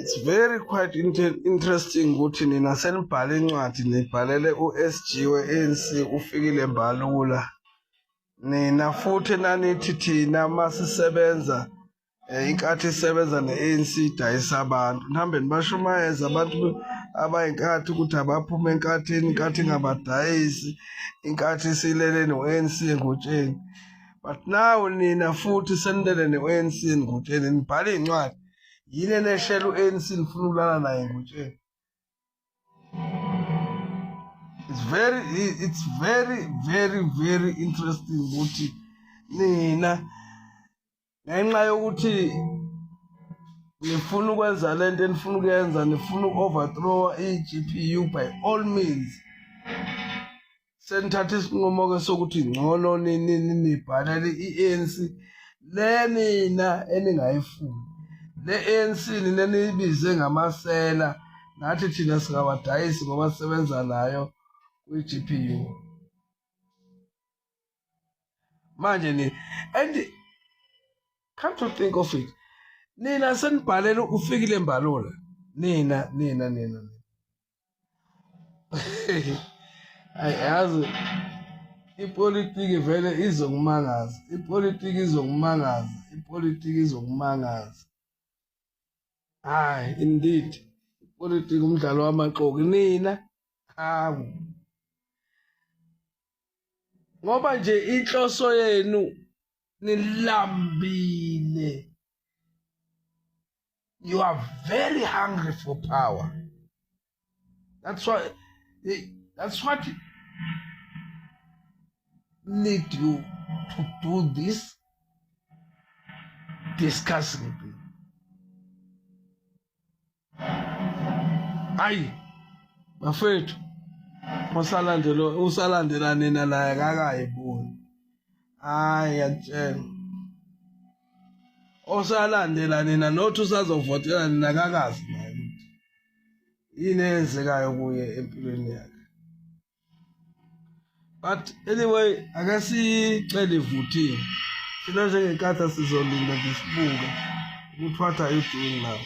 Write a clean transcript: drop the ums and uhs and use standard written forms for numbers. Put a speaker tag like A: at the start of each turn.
A: It's very quite interesting ukuthi nina senibhala incwadi nibhalele uSG we-ANC uFikile Mbalula. Nina futhi nanithi thina masisebenza inkathi isebenza ne-ANC idayisa abantu. Nihambe nibashumayeza abantu abayinkathi ukuthi abaphuma enkathini, inkathi ingabadayisi, inkathi silele no-ANC engutsheni. But now nina futhi senilele ne-ANC engutsheni nibhala incwadi. Yini eneshela u-ANC nifuna ukulala naye ngutsheni? It's very interesting ukuthi nina ngenxa yokuthi nifuna ukwenza lento enifuna ukuyenza, nifuna uku-overthrow i-GPU by all means. Senithatha isinqumo-ke sokuthi ngcono nibhalele i-ANC le nina eningayifuni. Le ANC nina niyibize ngamasela, nathi thina singabadayisi ngoba sisebenza nayo kwi-GPU. Manje and come to think of it, nina senibhalele uFikile Mbalula. Nina ayazi ipolitiki vele izokumangaza, ipolitiki izokumangaza. Hayi, indeed ipolitiki umdlalo wamaqoqi. Nina hawu, ngoba nje inhloso yenu nilambile. You are very hungry for power. That's what lead you to do this discussing thing. Ayi bafethu, usalandela nina naye kakayiboni. Hayi ngiyatshela, osalandela nina nothi usazovotela nina kakazi naye ukuthi yini eyenzekayo kuye empilweni yakhe. But anyway, akasicela ivuthiwe. Thina njengenkatha sizolinda ngisibuka ukuthi what are you doing now.